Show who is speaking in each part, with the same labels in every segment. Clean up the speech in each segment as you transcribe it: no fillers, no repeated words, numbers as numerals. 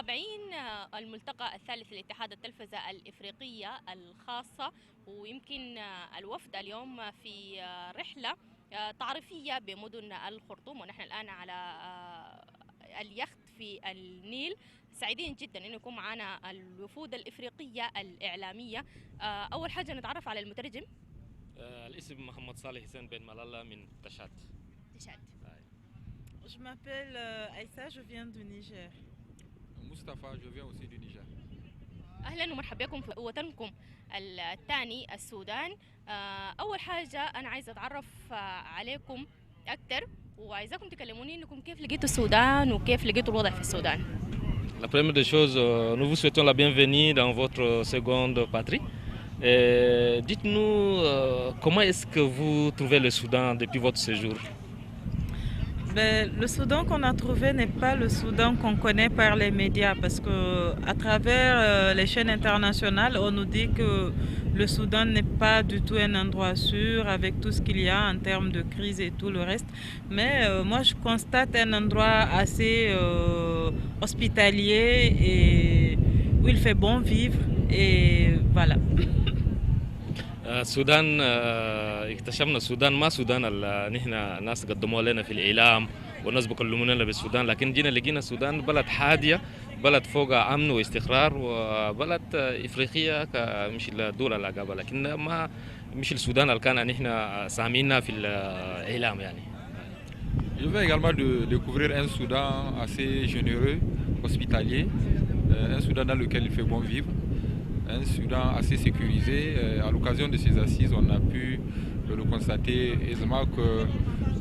Speaker 1: متابعين الملتقى الثالث لاتحاد التلفزة الإفريقية الخاصة، ويمكن الوفد اليوم في رحلة تعريفية بمدن الخرطوم، ونحن الآن على اليخت في النيل. سعيدين جدا أن يكون معنا الوفود الإفريقية الإعلامية. أول حاجة نتعرف على المترجم.
Speaker 2: الاسم محمد صالح حسين بن ملالا من تشاد.
Speaker 3: Je m'appelle Aïssa, je viens du Niger.
Speaker 4: Moustapha, je viens aussi du Niger.
Speaker 1: أهلا ومرحبا بكم في وطنكم الثاني السودان. أول حاجة أنا عايزة أتعرف عليكم أكثر، وعايزاكم تكلموني إنكم كيف لقيتوا السودان وكيف لقيتوا الوضع في السودان.
Speaker 2: La première des choses, nous vous souhaitons la bienvenue dans votre seconde patrie. Dites-nous comment est-ce que vous trouvez le Soudan depuis votre séjour?
Speaker 3: Le Soudan qu'on a trouvé n'est pas le Soudan qu'on connaît par les médias, parce que à travers les chaînes internationales, on nous dit que le Soudan n'est pas du tout un endroit sûr avec tout ce qu'il y a en termes de crise et tout le reste. Mais moi, je constate un endroit assez hospitalier et où il fait bon vivre, et voilà.
Speaker 2: السودان اكتشفنا السودان ما سودان اللي نحن الناس قدموها لنا في الإعلام والناس بيكلمونا بالسودان، لكن جينا لقينا السودان بلد هادية، بلد فوق أمن واستقرار، وبلد إفريقية مش الدول اللي قبل، لكن ما مش السودان اللي كان نحن سامعينها في الإعلام يعني.
Speaker 4: Je viens également de découvrir un Soudan assez généreux, hospitalier, un Soudan dans lequel il fait bon vivre. Un Soudan assez sécurisé. À l'occasion de ces assises, on a pu le constater aisément que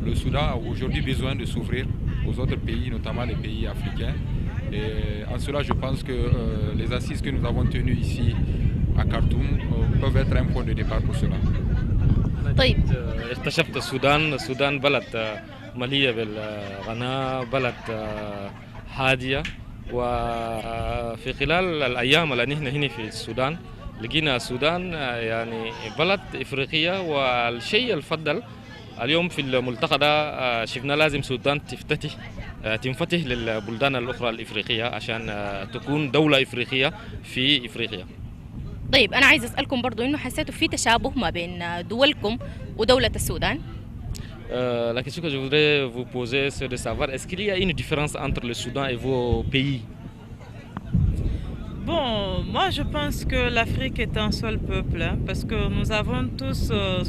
Speaker 4: le Soudan a aujourd'hui besoin de s'ouvrir aux autres pays, notamment les pays africains. Et en cela, je pense que les assises que nous avons tenues ici à Khartoum peuvent être un point de départ pour cela.
Speaker 1: طيب
Speaker 2: اكتشفت السودان بلد مليء بالغناء، بلد هادية، وفي خلال الأيام اللي نحن هنا في السودان لقينا السودان يعني بلد إفريقية. والشيء الفضل اليوم في الملتقى ده شفنا لازم السودان تنفتح للبلدان الأخرى الإفريقية عشان تكون دولة إفريقية في إفريقيا.
Speaker 1: طيب أنا عايز أسألكم برضو إنه حسيتوا في تشابه ما بين دولكم ودولة السودان؟
Speaker 2: La question que je voudrais vous poser, c'est de savoir, est-ce qu'il y a une différence entre le Soudan et vos pays?
Speaker 3: Bon, moi je pense que l'Afrique est un seul peuple, hein, parce que nous avons tous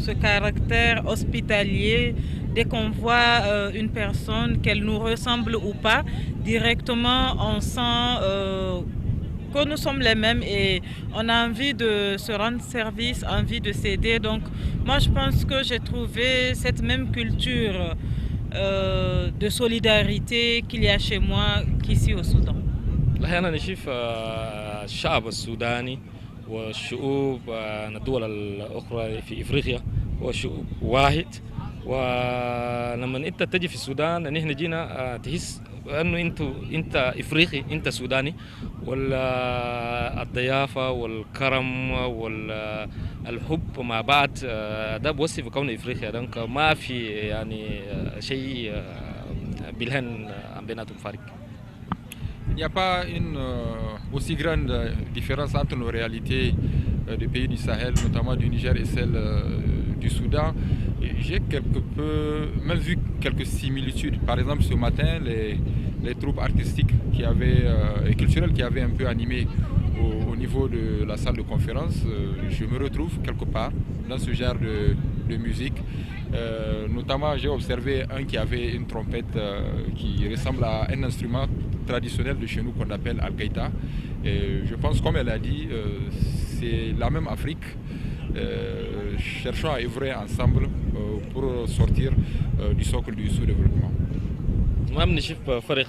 Speaker 3: ce caractère hospitalier. Dès qu'on voit une personne, qu'elle nous ressemble ou pas, directement on sent que nous sommes les mêmes et on a envie de se rendre service, envie de s'aider. Donc moi je pense que j'ai trouvé cette même culture de solidarité qu'il y a chez moi qu'ici au Soudan.
Speaker 2: أنا نشوف الشعب السوداني والشعوب الدول الأخرى في إفريقيا هو شعوب واحد، ولما أنت تجي في السودان نحن جينا تحس انه انت افريقي، انت سوداني، والضيافه والكرم والحب مع بعض ده بوصف كون افريقيا. دونك ما في يعني شيء بالهن بيناتهم فارق.
Speaker 4: Il n'y a pas une aussi grande différence entre nos réalités des pays du Sahel, notamment du Niger et celle du Soudan. J'ai quelque peu, même vu quelques similitudes. Par exemple, ce matin, les troupes artistiques et culturelles qui avaient un peu animé au niveau de la salle de conférence, je me retrouve quelque part dans ce genre de musique. Notamment, j'ai observé un qui avait une trompette qui ressemble à un instrument traditionnel de chez nous qu'on appelle Al-Gaïta. Et je pense, comme elle a dit, c'est la même Afrique. Cherchons à œuvrer ensemble pour sortir du socle du sous-développement.
Speaker 2: ما بنشوف فرق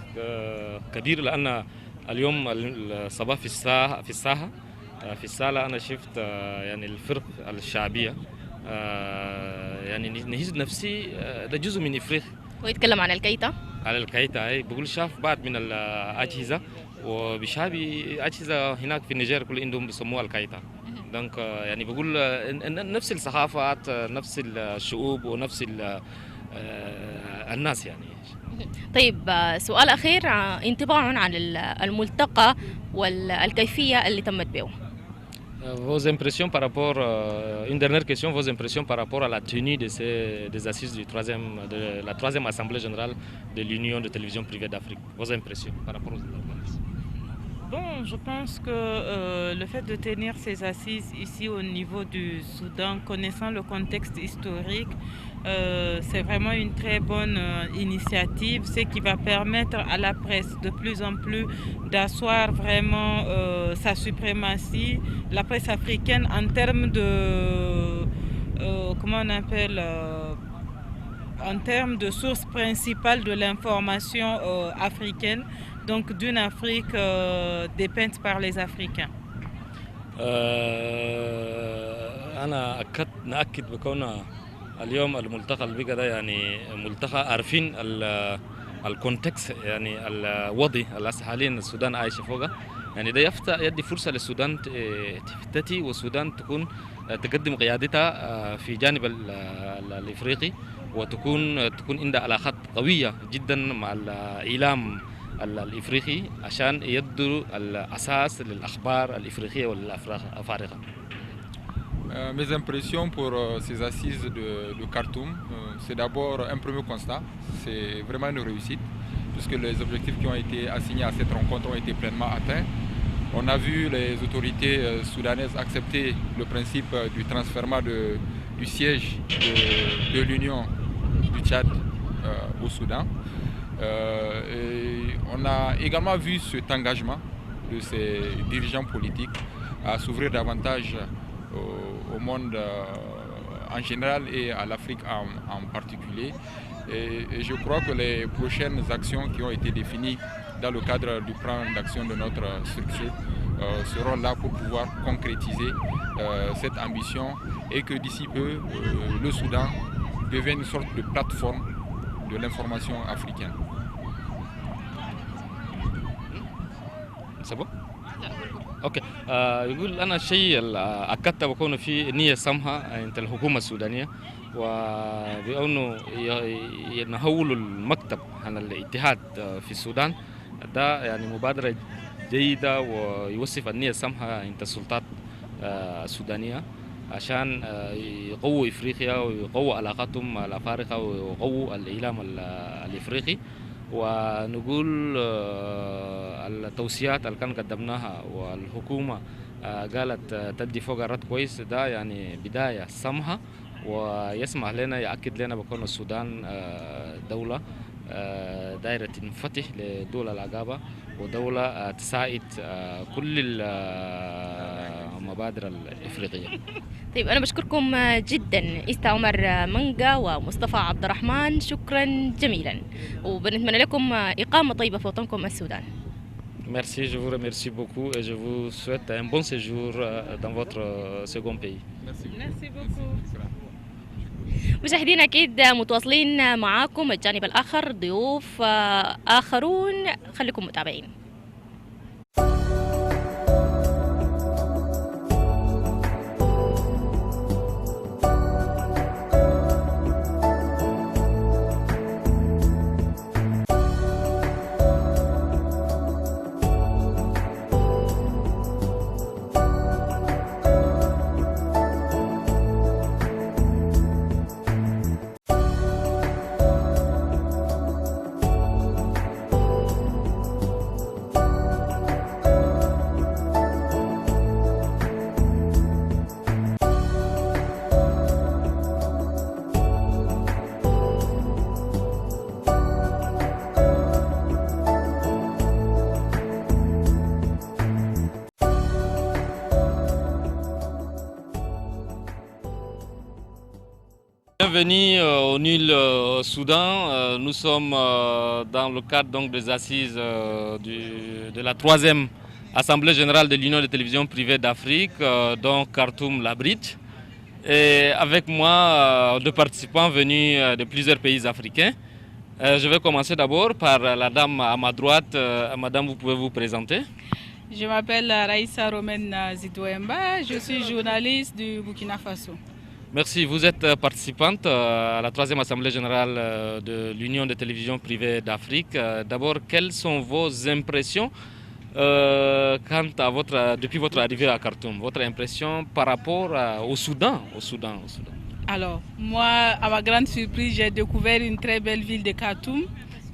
Speaker 2: كبير، لأن اليوم الصباح في الساحة أنا شفت يعني الفرق الشعبية، يعني نهز نفسي ده جزء من إفريقيا.
Speaker 1: ويتكلم عن الكيتا؟
Speaker 2: على الكيتا أي بقول شاف بعض من الأجهزة وبيشابه أجهزة هناك في النيجر كل عندهم بيسموها الكيتا. دونك يعني بقول نفس الثقافات، نفس الشعوب ونفس الناس يعني.
Speaker 1: طيب سؤال أخير، انطباع عن الملتقى والكيفية اللي تمت به.
Speaker 2: Vos impressions par rapport, une dernière question, vos impressions par rapport à la tenue des assises de la troisième Assemblée générale de l'Union de télévision privée d'Afrique. Vos impressions par rapport aux organismes.
Speaker 3: Bon, je pense que le fait de tenir ces assises ici au niveau du Soudan, connaissant le contexte historique, c'est vraiment une très bonne initiative, ce qui va permettre à la presse de plus en plus d'asseoir vraiment sa suprématie, la presse africaine en termes de, comment on appelle, en termes de source principale de l'information africaine, donc d'une Afrique dépeinte par les Africains.
Speaker 2: أنا نأكد بكون اليوم الملتقى اللي بقى ده يعني ملتقى عارفين الكونتكست يعني الوضع اللي حاليا السودان عايشه فوقه، يعني ده يدي فرصه للسودان تفتتي والسودان تكون تقدم قيادتها في جانب الافريقي، وتكون عندها علاقات قويه جدا مع الاعلام الافريقي عشان يدوا الاساس للاخبار الافريقيه والافارقه.
Speaker 4: Mes impressions pour ces assises de Khartoum, c'est d'abord un premier constat, c'est vraiment une réussite, puisque les objectifs qui ont été assignés à cette rencontre ont été pleinement atteints. On a vu les autorités soudanaises accepter le principe du transfert du siège de l'Union du Tchad au Soudan. Et on a également vu cet engagement de ces dirigeants politiques à s'ouvrir davantage au monde en général et à l'Afrique en particulier. Et je crois que les prochaines actions qui ont été définies dans le cadre du plan d'action de notre structure seront là pour pouvoir concrétiser cette ambition et que d'ici peu le Soudan devienne une sorte de plateforme de l'information africaine.
Speaker 2: C'est bon? اوكي يقول انا الشيء اللي اكدت بكون في نيه سمحه عند الحكومه السودانيه، وبانه ينهولوا المكتب عن الاتحاد في السودان، ده يعني مبادره جيده ويوصف النيه السمحه عند السلطات السودانيه عشان يقووا افريقيا ويقووا علاقاتهم مع الافارقه ويقووا الاعلام الافريقي. ونقول التوصيات اللي كان قدمناها والحكومة قالت تدي فوق رد كويس، ده يعني بداية سمحة ويسمح لنا يأكد لنا بكون السودان دولة دائرة تنفتح لدول العقابة ودولة تساعد كل المبادر الإفريقية.
Speaker 1: طيب أنا بشكركم جدا إستا عمر منقا ومصطفى عبد الرحمن، شكرا جميلا، وبنتمنى لكم إقامة طيبة في وطنكم السودان.
Speaker 2: Merci, je vous remercie beaucoup et je vous souhaite un bon séjour dans votre second pays.
Speaker 3: Merci beaucoup.
Speaker 1: مشاهدينا أكيد متواصلين معاكم الجانب الآخر، ضيوف آخرون، خليكم متابعين.
Speaker 2: Bienvenue au NUL Soudan. Nous sommes dans le cadre donc, des assises de la troisième Assemblée générale de l'Union des télévisions privées d'Afrique, donc Khartoum Labrit. Et avec moi, deux participants venus de plusieurs pays africains. Je vais commencer d'abord par la dame à ma droite. Madame, vous pouvez vous présenter?
Speaker 5: Je m'appelle Raïssa Romaine Zidouemba, je suis journaliste du Burkina Faso.
Speaker 2: Merci. Vous êtes participante à la 3e Assemblée générale de l'Union des télévisions privées d'Afrique. D'abord, quelles sont vos impressions depuis votre arrivée à Khartoum? Votre impression par rapport au Soudan,
Speaker 5: Alors, moi, à ma grande surprise, j'ai découvert une très belle ville de Khartoum.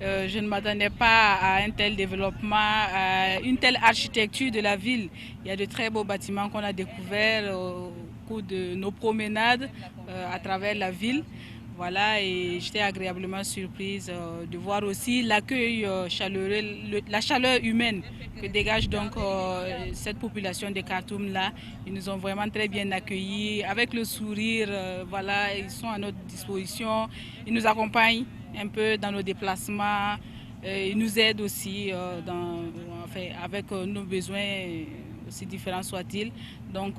Speaker 5: Je ne m'attendais pas à un tel développement, à une telle architecture de la ville. Il y a de très beaux bâtiments qu'on a découverts au cours de nos promenades à travers la ville. Voilà, et j'étais agréablement surprise de voir aussi l'accueil chaleureux, la chaleur humaine que dégage donc cette population de Khartoum-là. Ils nous ont vraiment très bien accueillis, avec le sourire, voilà, ils sont à notre disposition, ils nous accompagnent un peu dans nos déplacements, ils nous aident aussi avec nos besoins, aussi différents soient-ils. Donc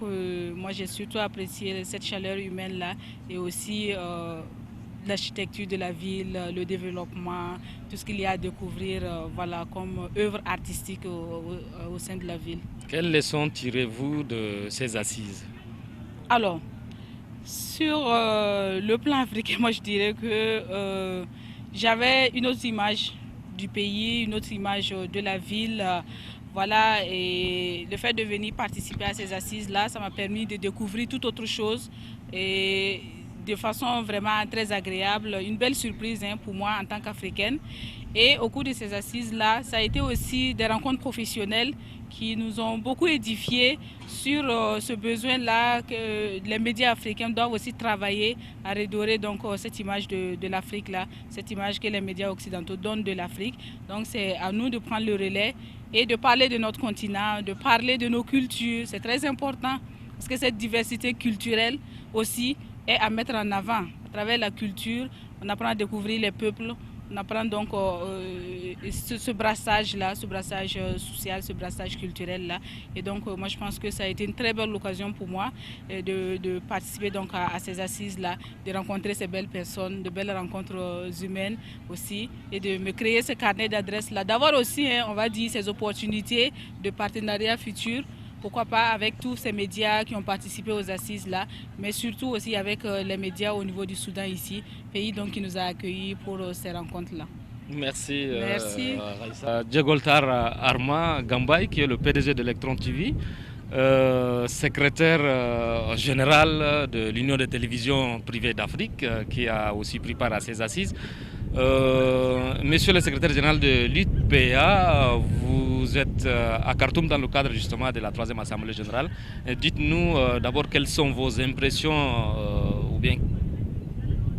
Speaker 5: moi j'ai surtout apprécié cette chaleur humaine-là et aussi l'architecture de la ville, le développement, tout ce qu'il y a à découvrir voilà, comme œuvre artistique au sein de la ville.
Speaker 2: Quelles leçons tirez-vous de ces assises?
Speaker 5: Alors, sur le plan africain, moi je dirais que j'avais une autre image du pays, une autre image de la ville. Voilà, et le fait de venir participer à ces assises-là, ça m'a permis de découvrir tout autre chose et de façon vraiment très agréable, une belle surprise pour moi en tant qu'Africaine. Et au cours de ces assises-là, ça a été aussi des rencontres professionnelles qui nous ont beaucoup édifiés sur ce besoin-là que les médias africains doivent aussi travailler à redorer donc, cette image de l'Afrique-là, cette image que les médias occidentaux donnent de l'Afrique. Donc c'est à nous de prendre le relais et de parler de notre continent, de parler de nos cultures. C'est très important parce que cette diversité culturelle aussi est à mettre en avant. À travers la culture, on apprend à découvrir les peuples, on apprend donc ce brassage-là, ce brassage social, ce brassage culturel-là. Et donc moi je pense que ça a été une très belle occasion pour moi de participer donc à ces assises-là, de rencontrer ces belles personnes, de belles rencontres humaines aussi, et de me créer ce carnet d'adresses-là, d'avoir aussi, on va dire, ces opportunités de partenariat futur. Pourquoi pas avec tous ces médias qui ont participé aux assises là, mais surtout aussi avec les médias au niveau du Soudan ici, pays donc qui nous a accueillis pour ces rencontres-là.
Speaker 2: Merci.
Speaker 5: Merci.
Speaker 2: Djegoltar Arma Gambay, qui est le PDG d'Electron TV, secrétaire général de l'Union des télévisions privées d'Afrique, qui a aussi pris part à ces assises. Monsieur le secrétaire général de l'UPA, vous êtes à Khartoum dans le cadre justement de la 3e Assemblée générale. Dites-nous d'abord quelles sont vos impressions ou bien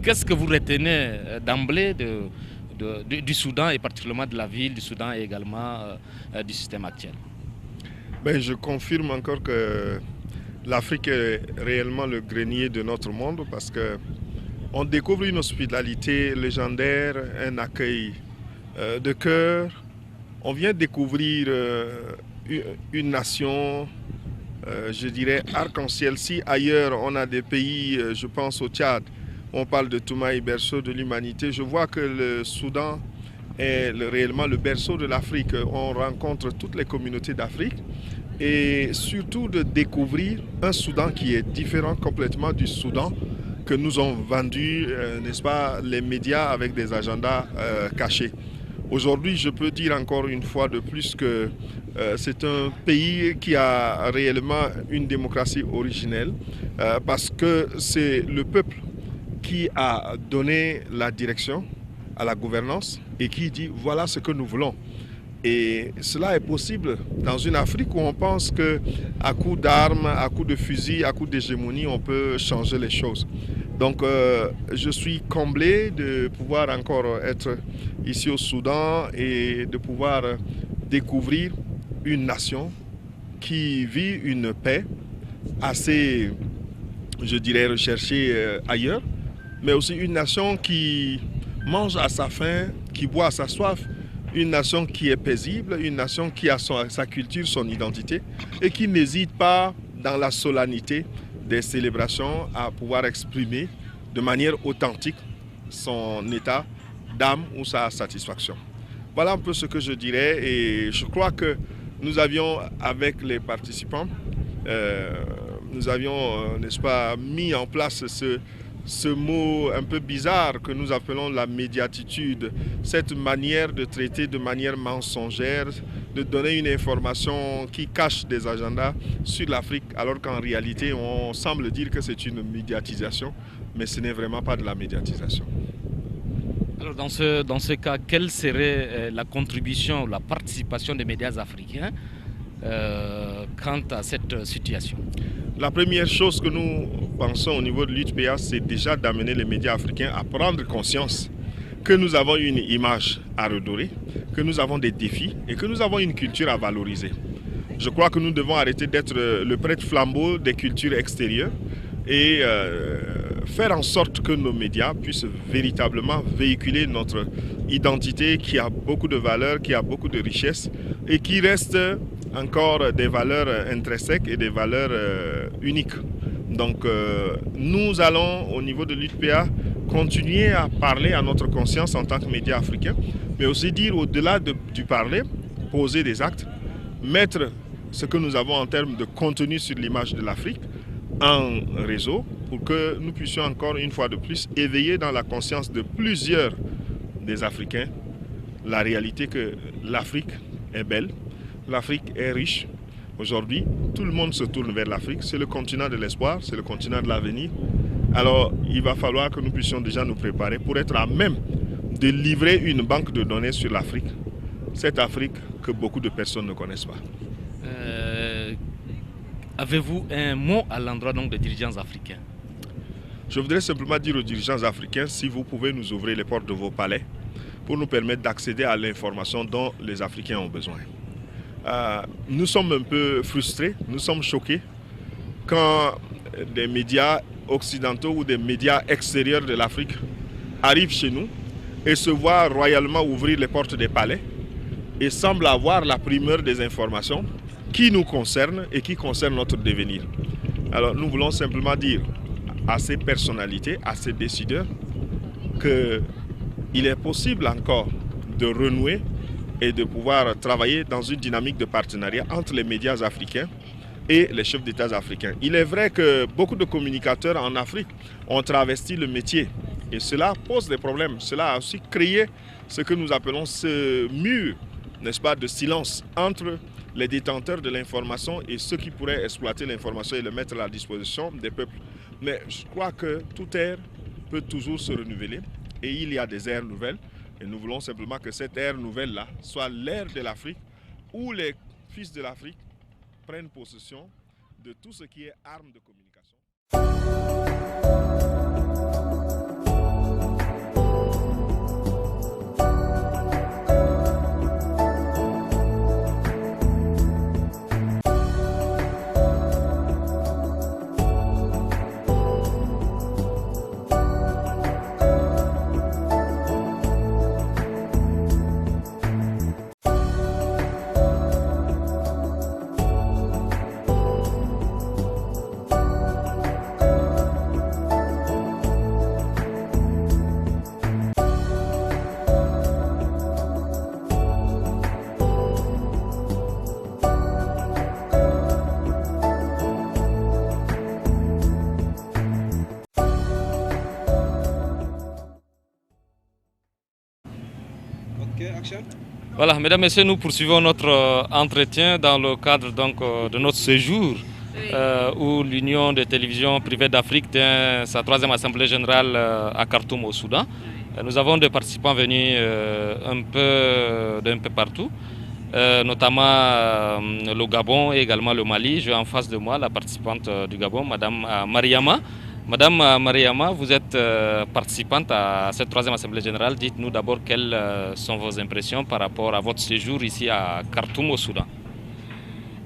Speaker 2: qu'est-ce que vous retenez d'emblée du Soudan et particulièrement de la ville du Soudan et également du système actuel?
Speaker 6: Je confirme encore que l'Afrique est réellement le grenier de notre monde parce que on découvre une hospitalité légendaire, un accueil de cœur. On vient découvrir une nation, je dirais, arc-en-ciel. Si ailleurs on a des pays, je pense au Tchad, on parle de Toumaï, berceau de l'humanité, je vois que le Soudan est réellement le berceau de l'Afrique. On rencontre toutes les communautés d'Afrique et surtout de découvrir un Soudan qui est différent complètement du Soudan que nous ont vendu, n'est-ce pas, les médias avec des agendas cachés. Aujourd'hui, je peux dire encore une fois de plus que c'est un pays qui a réellement une démocratie originelle parce que c'est le peuple qui a donné la direction à la gouvernance et qui dit voilà ce que nous voulons. Et cela est possible dans une Afrique où on pense qu'à coup d'armes, à coup de fusils, à coup d'hégémonie, on peut changer les choses. Donc je suis comblé de pouvoir encore être ici au Soudan et de pouvoir découvrir une nation qui vit une paix assez, je dirais, recherchée ailleurs, mais aussi une nation qui mange à sa faim, qui boit à sa soif, une nation qui est paisible, une nation qui a sa culture, son identité et qui n'hésite pas dans la solennité des célébrations à pouvoir exprimer de manière authentique son état d'âme ou sa satisfaction. Voilà un peu ce que je dirais et je crois que nous avions avec les participants nous avions, n'est-ce pas, mis en place ce mot un peu bizarre que nous appelons la médiatitude, cette manière de traiter de manière mensongère, de donner une information qui cache des agendas sur l'Afrique, alors qu'en réalité, on semble dire que c'est une médiatisation, mais ce n'est vraiment pas de la médiatisation.
Speaker 2: Alors dans ce cas, quelle serait la contribution, la participation des médias africains quant à cette situation?
Speaker 6: La première chose que nous pensons au niveau de l'UTPA, c'est déjà d'amener les médias africains à prendre conscience que nous avons une image à redorer, que nous avons des défis et que nous avons une culture à valoriser. Je crois que nous devons arrêter d'être le prêtre-flambeau des cultures extérieures et faire en sorte que nos médias puissent véritablement véhiculer notre identité qui a beaucoup de valeurs, qui a beaucoup de richesses et qui reste encore des valeurs intrinsèques et des valeurs uniques. Donc nous allons au niveau de l'UTPA continuer à parler à notre conscience en tant que médias africains, mais aussi dire au-delà du parler, poser des actes, mettre ce que nous avons en termes de contenu sur l'image de l'Afrique en réseau pour que nous puissions encore une fois de plus éveiller dans la conscience de plusieurs des Africains la réalité que l'Afrique est belle, l'Afrique est riche. Aujourd'hui, tout le monde se tourne vers l'Afrique. C'est le continent de l'espoir, c'est le continent de l'avenir. Alors, il va falloir que nous puissions déjà nous préparer pour être à même de livrer une banque de données sur l'Afrique. Cette Afrique que beaucoup de personnes ne connaissent pas.
Speaker 2: Avez-vous un mot à l'endroit donc des dirigeants africains?
Speaker 6: Je voudrais simplement dire aux dirigeants africains, si vous pouvez nous ouvrir les portes de vos palais pour nous permettre d'accéder à l'information dont les Africains ont besoin. Nous sommes un peu frustrés, nous sommes choqués quand des médias occidentaux ou des médias extérieurs de l'Afrique arrivent chez nous et se voient royalement ouvrir les portes des palais et semblent avoir la primeur des informations qui nous concernent et qui concernent notre devenir. Alors nous voulons simplement dire à ces personnalités, à ces décideurs, qu'il est possible encore de renouer et de pouvoir travailler dans une dynamique de partenariat entre les médias africains et les chefs d'État africains. Il est vrai que beaucoup de communicateurs en Afrique ont travesti le métier et cela pose des problèmes. Cela a aussi créé ce que nous appelons ce mur, n'est-ce pas, de silence entre les détenteurs de l'information et ceux qui pourraient exploiter l'information et le mettre à la disposition des peuples. Mais je crois que toute ère peut toujours se renouveler et il y a des ères nouvelles. Et nous voulons simplement que cette ère nouvelle-là soit l'ère de l'Afrique où les fils de l'Afrique prennent possession de tout ce qui est armes de communication.
Speaker 2: Voilà, mesdames et messieurs, nous poursuivons notre entretien dans le cadre donc, de notre séjour où l'Union des télévisions privées d'Afrique tient sa 3e assemblée générale à Khartoum au Soudan. Nous avons des participants venus d'un peu partout, notamment le Gabon et également le Mali. J'ai en face de moi la participante du Gabon, Madame Mariama. Madame Mariama, vous êtes participante à cette 3e Assemblée Générale. Dites-nous d'abord quelles sont vos impressions par rapport à votre séjour ici à Khartoum au Soudan.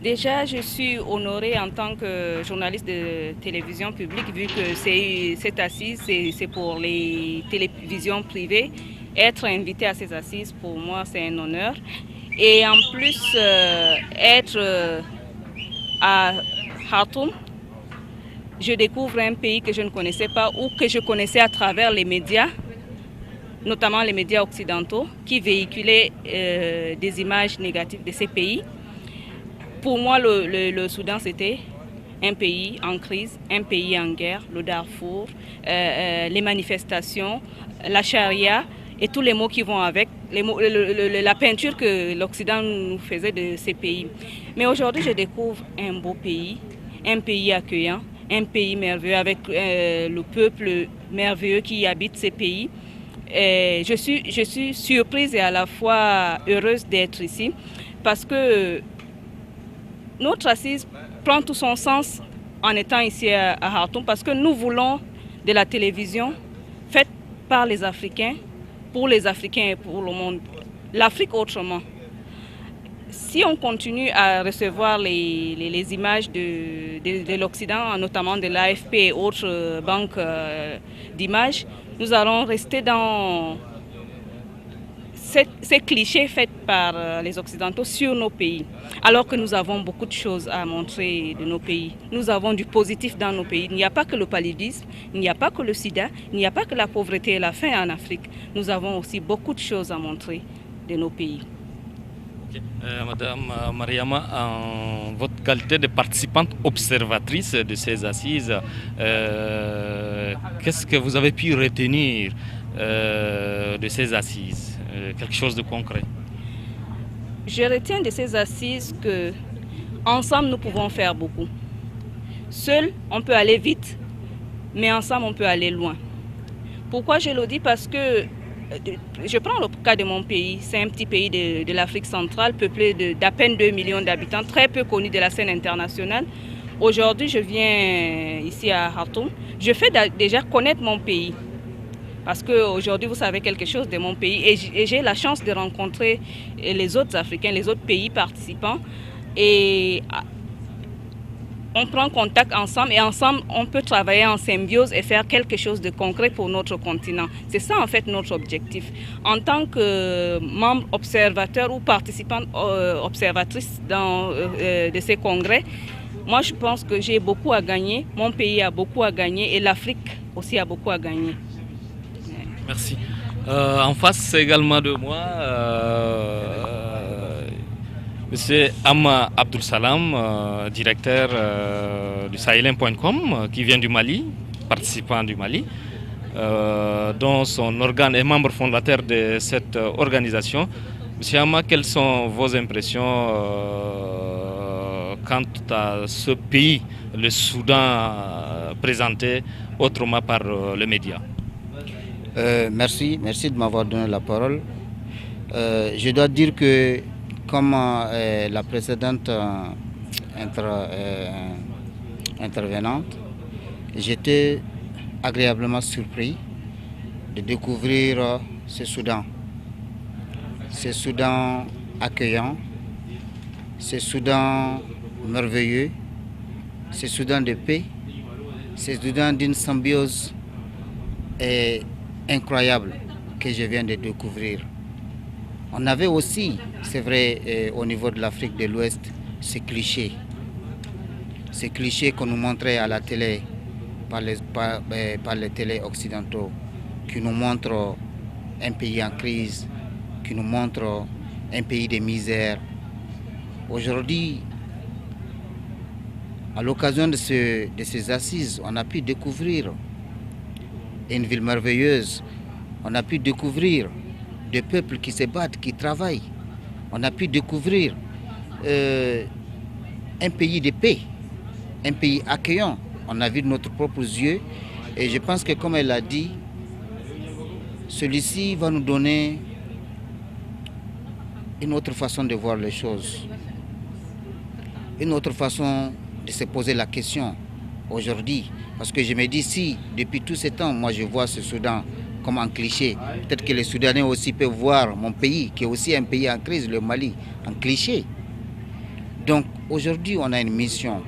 Speaker 7: Déjà, je suis honorée en tant que journaliste de télévision publique, vu que cette assise, c'est pour les télévisions privées. Être invitée à ces assises, pour moi, c'est un honneur. Et en plus, être à Khartoum, je découvre un pays que je ne connaissais pas ou que je connaissais à travers les médias, notamment les médias occidentaux, qui véhiculaient des images négatives de ces pays. Pour moi, le Soudan, c'était un pays en crise, un pays en guerre, le Darfour, les manifestations, la charia et tous les mots qui vont avec, la peinture que l'Occident nous faisait de ces pays. Mais aujourd'hui, je découvre un beau pays, un pays accueillant, un pays merveilleux avec le peuple merveilleux qui habite ces pays. Et je suis surprise et à la fois heureuse d'être ici parce que notre assise prend tout son sens en étant ici à Khartoum parce que nous voulons de la télévision faite par les Africains, pour les Africains et pour le monde. L'Afrique autrement. Si on continue à recevoir les images de l'Occident, notamment de l'AFP et autres banques d'images, nous allons rester dans ces clichés faits par les Occidentaux sur nos pays. Alors que nous avons beaucoup de choses à montrer de nos pays. Nous avons du positif dans nos pays. Il n'y a pas que le paludisme, il n'y a pas que le sida, il n'y a pas que la pauvreté et la faim en Afrique. Nous avons aussi beaucoup de choses à montrer de nos pays.
Speaker 2: Madame Mariama, en votre qualité de participante observatrice de ces assises, qu'est-ce que vous avez pu retenir de ces assises? Quelque chose de concret?
Speaker 7: Je retiens de ces assises que ensemble nous pouvons faire beaucoup. Seul, on peut aller vite, mais ensemble on peut aller loin. Pourquoi je le dis? Parce que je prends le cas de mon pays, c'est un petit pays de l'Afrique centrale, peuplé d'à peine 2 millions d'habitants, très peu connu de la scène internationale. Aujourd'hui, je viens ici à Khartoum. Je fais déjà connaître mon pays. Parce qu'aujourd'hui, vous savez quelque chose de mon pays. Et j'ai la chance de rencontrer les autres Africains, les autres pays participants. Et on prend contact ensemble et ensemble, on peut travailler en symbiose et faire quelque chose de concret pour notre continent. C'est ça, en fait, notre objectif. En tant que membre observateur ou participante observatrice de ces congrès, moi, je pense que j'ai beaucoup à gagner. Mon pays a beaucoup à gagner et l'Afrique aussi a beaucoup à gagner.
Speaker 2: Merci. En face également de moi, Monsieur Amma Abdul Salam, directeur du Sahélien.com, qui vient du Mali, participant du Mali, dont son organe est membre fondateur de cette organisation. Monsieur Amma, quelles sont vos impressions quant à ce pays, le Soudan, présenté autrement par les médias?
Speaker 8: Merci de m'avoir donné la parole. Je dois dire que comme la précédente intervenante, j'étais agréablement surpris de découvrir ce Soudan accueillant, ce Soudan merveilleux, ce Soudan de paix, ce Soudan d'une symbiose incroyable que je viens de découvrir. On avait aussi, c'est vrai, au niveau de l'Afrique de l'Ouest, ces clichés qu'on nous montrait à la télé par les télés occidentaux, qui nous montrent un pays en crise, qui nous montrent un pays de misère. Aujourd'hui, à l'occasion de ces assises, on a pu découvrir une ville merveilleuse, on a pu découvrir des peuples qui se battent, qui travaillent. On a pu découvrir un pays de paix, un pays accueillant. On a vu de nos propres yeux. Et je pense que, comme elle a dit, celui-ci va nous donner une autre façon de voir les choses, une autre façon de se poser la question aujourd'hui. Parce que je me dis, si depuis tout ce temps, moi je vois ce Soudan comme un cliché, peut-être que les Soudanais aussi peuvent voir mon pays, qui est aussi un pays en crise, le Mali, en cliché. Donc aujourd'hui, on a une mission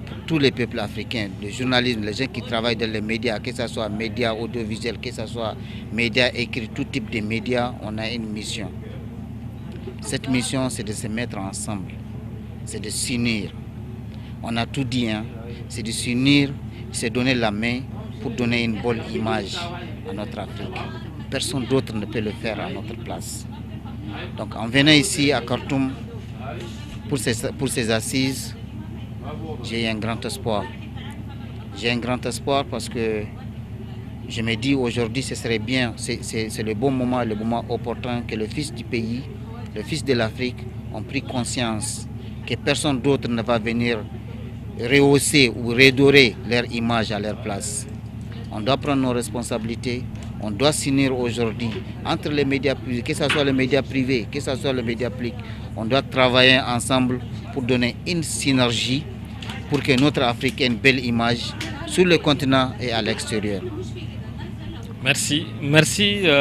Speaker 8: pour tous les peuples africains, le journalisme, les gens qui travaillent dans les médias, que ce soit médias audiovisuels, que ce soit médias écrits, tout type de médias, on a une mission. Cette mission, c'est de se mettre ensemble, c'est de s'unir. On a tout dit, hein? C'est de s'unir, c'est donner la main pour donner une bonne image à notre Afrique. Personne d'autre ne peut le faire à notre place. Donc en venant ici à Khartoum pour ces assises, j'ai un grand espoir. J'ai un grand espoir parce que je me dis aujourd'hui ce serait bien, c'est le bon moment, le moment opportun que le fils du pays, le fils de l'Afrique ont pris conscience que personne d'autre ne va venir rehausser ou redorer leur image à leur place. On doit prendre nos responsabilités, on doit s'unir aujourd'hui entre les médias publics, que ce soit les médias privés, que ce soit les médias publics. On doit travailler ensemble pour donner une synergie pour que notre Afrique ait une belle image sur le continent et à l'extérieur.
Speaker 2: Merci.
Speaker 7: Je peux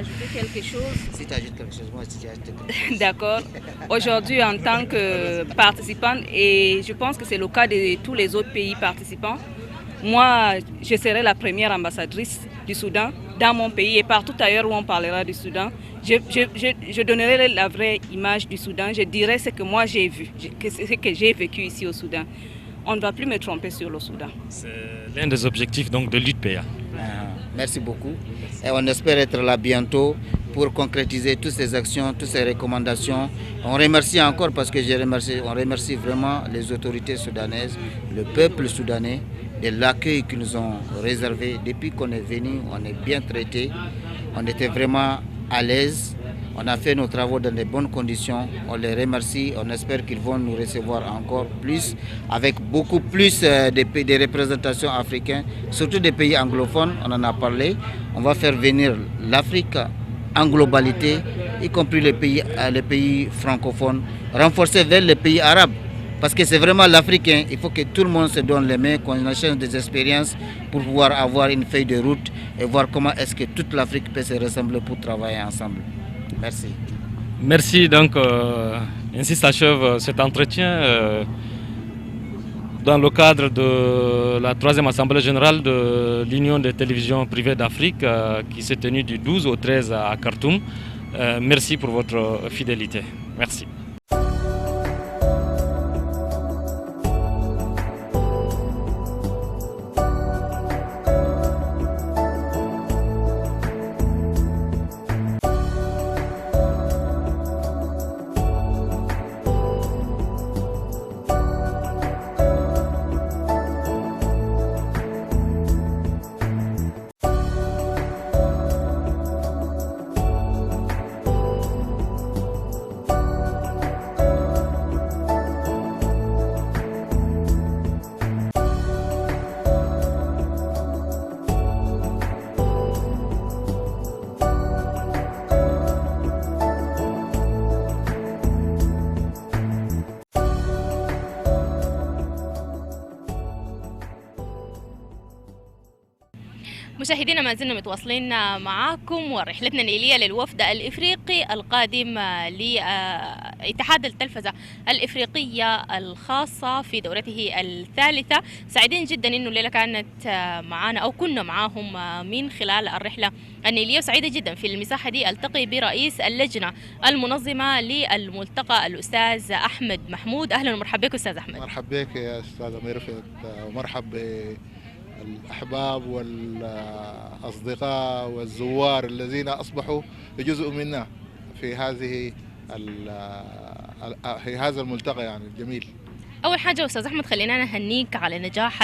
Speaker 7: ajouter quelque chose.
Speaker 8: Si tu ajoutes quelque chose, moi aussi j'ajoute quelque chose.
Speaker 7: D'accord. Aujourd'hui, en tant que participante, et je pense que c'est le cas de tous les autres pays participants, moi, je serai la première ambassadrice du Soudan dans mon pays et partout ailleurs où on parlera du Soudan. Je donnerai la vraie image du Soudan. Je dirai ce que moi j'ai vu, ce que j'ai vécu ici au Soudan. On ne va plus me tromper sur le Soudan.
Speaker 2: C'est l'un des objectifs donc, de l'UDPA.
Speaker 8: Merci beaucoup. Et on espère être là bientôt pour concrétiser toutes ces actions, toutes ces recommandations. On remercie encore parce que on remercie vraiment les autorités soudanaises, le peuple soudanais, de l'accueil qu'ils nous ont réservé. Depuis qu'on est venu, on est bien traité. On était vraiment à l'aise. On a fait nos travaux dans de bonnes conditions. On les remercie. On espère qu'ils vont nous recevoir encore plus, avec beaucoup plus de représentations africaines, surtout des pays anglophones. On en a parlé. On va faire venir l'Afrique en globalité, y compris les pays francophones, renforcer vers les pays arabes. Parce que c'est vraiment l'Africain, il faut que tout le monde se donne les mains, qu'on échange des expériences pour pouvoir avoir une feuille de route et voir comment est-ce que toute l'Afrique peut se ressembler pour travailler ensemble. Merci.
Speaker 2: Merci. Donc, ainsi s'achève cet entretien dans le cadre de la 3e Assemblée générale de l'Union des télévisions privées d'Afrique qui s'est tenue du 12 au 13 à Khartoum. Merci pour votre fidélité. Merci.
Speaker 1: مشاهدينا ما زلنا متواصلين معاكم ورحلتنا النيلية للوفد الإفريقي القادم لاتحاد التلفزة الإفريقية الخاصة في دورته الثالثة. سعيدين جدا إنه الليلة كانت معانا أو كنا معاهم من خلال الرحلة النيلية، وسعيدة جدا في المساحة دي ألتقي برئيس اللجنة المنظمة للملتقى الأستاذ أحمد محمود. أهلا ومرحبا بك أستاذ أحمد.
Speaker 9: مرحبا بك يا أستاذ ميرفت، ومرحبا الأحباب والأصدقاء والزوار الذين أصبحوا جزء منا في هذا الملتقى يعني الجميل.
Speaker 1: أول حاجة أستاذ أحمد خلينا نهنيك على نجاح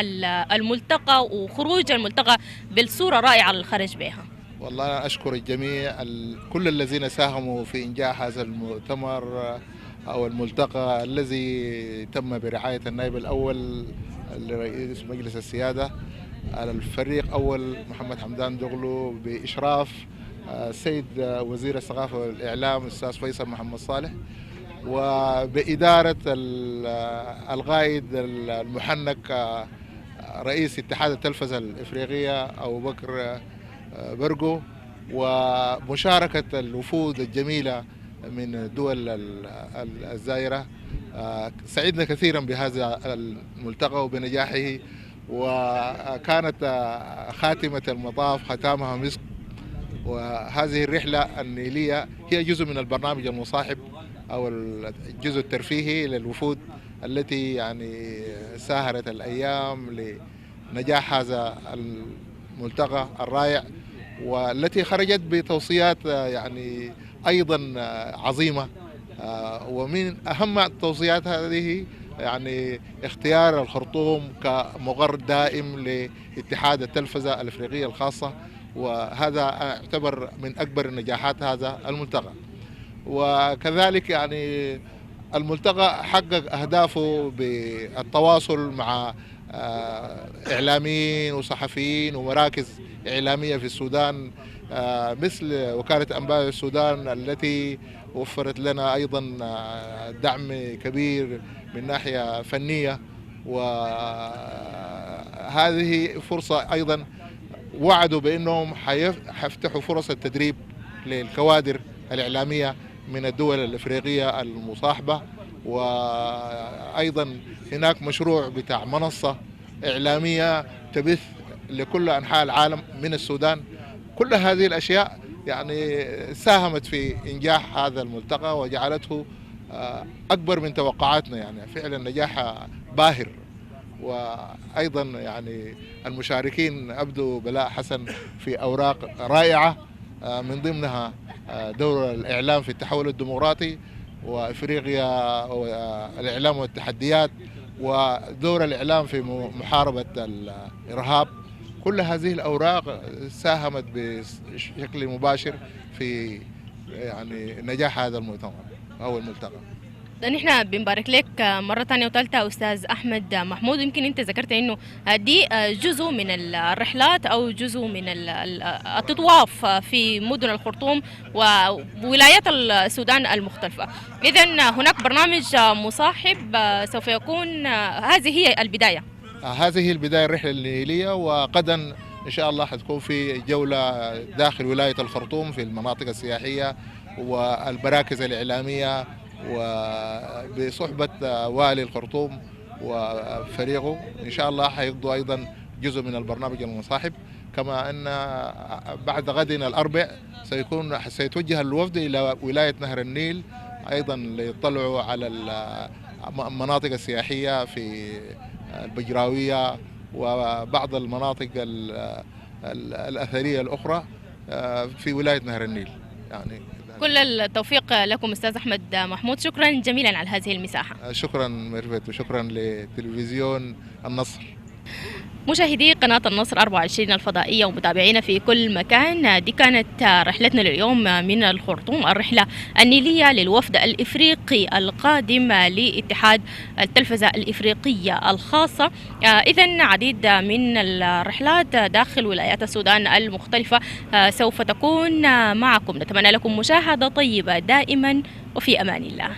Speaker 1: الملتقى وخروج الملتقى بالصورة رائعة اللي خرج بها.
Speaker 9: والله أنا أشكر الجميع، كل الذين ساهموا في إنجاح هذا المؤتمر أو الملتقى الذي تم برعاية النائب الأول لرئيس مجلس السيادة، الفريق أول محمد حمدان دغلو بإشراف السيد وزير الثقافة والإعلام الأستاذ فيصل محمد صالح، وبإدارة القائد المحنك رئيس اتحاد التلفزة الإفريقية أبو بكر برقو، ومشاركة الوفود الجميلة من الدول الزائرة. سعدنا كثيرا بهذا الملتقى وبنجاحه، وكانت خاتمة المطاف ختامها مسك. وهذه الرحلة النيلية هي جزء من البرنامج المصاحب أو الجزء الترفيهي للوفود التي يعني ساهرت الأيام لنجاح هذا الملتقى الرائع، والتي خرجت بتوصيات يعني أيضا عظيمة. ومن أهم التوصيات هذه يعني اختيار الخرطوم كمقر دائم لاتحاد التلفزة الإفريقية الخاصة، وهذا يعتبر من أكبر النجاحات هذا الملتقى. وكذلك يعني الملتقى حقق أهدافه بالتواصل مع إعلاميين وصحفيين ومراكز إعلامية في السودان، مثل وكالة أنباء السودان التي وفرت لنا أيضا دعم كبير من ناحية فنية، وهذه فرصة أيضا وعدوا بأنهم حيفتحوا فرص التدريب للكوادر الإعلامية من الدول الإفريقية المصاحبة. وأيضا هناك مشروع بتاع منصة إعلامية تبث لكل أنحاء العالم من السودان. كل هذه الأشياء يعني ساهمت في إنجاح هذا الملتقى وجعلته أكبر من توقعاتنا، يعني فعلا نجاح باهر. وأيضا يعني المشاركين أبدوا بلاء حسن في أوراق رائعة، من ضمنها دور الإعلام في التحول الديمقراطي وإفريقيا والإعلام والتحديات، ودور الإعلام في محاربة الإرهاب. كل هذه الأوراق ساهمت بشكل مباشر في يعني نجاح هذا المؤتمر أو الملتقى.
Speaker 1: نحن بنبارك لك مرة ثانية وثالثة أستاذ أحمد محمود. يمكن أنت ذكرت إنه دي جزء من الرحلات أو جزء من التطواف في مدن الخرطوم وولايات السودان المختلفة. إذن هناك برنامج مصاحب سوف يكون هذه هي البداية.
Speaker 9: هذه البداية الرحلة النيلية، وغدا إن شاء الله حتكون في جولة داخل ولاية الخرطوم في المناطق السياحية والمراكز الإعلامية، وبصحبة والي الخرطوم وفريقه إن شاء الله حيقضوا أيضا جزء من البرنامج المصاحب. كما أن بعد غد الأربع سيتوجه الوفد إلى ولاية نهر النيل أيضا ليطلعوا على المناطق السياحية في البجراوية وبعض المناطق الأثرية الأخرى في ولاية نهر النيل. يعني
Speaker 1: كل التوفيق لكم أستاذ أحمد محمود، شكرا جميلا على هذه المساحة.
Speaker 9: شكرا ميرفت وشكرا لتلفزيون النصر.
Speaker 1: مشاهدي قناة النصر 24 الفضائية ومتابعينا في كل مكان، دي كانت رحلتنا لليوم من الخرطوم، الرحلة النيلية للوفد الإفريقي القادم لاتحاد التلفزة الإفريقية الخاصة. إذن عديد من الرحلات داخل ولايات السودان المختلفة سوف تكون معكم. نتمنى لكم مشاهدة طيبة دائما، وفي أمان الله.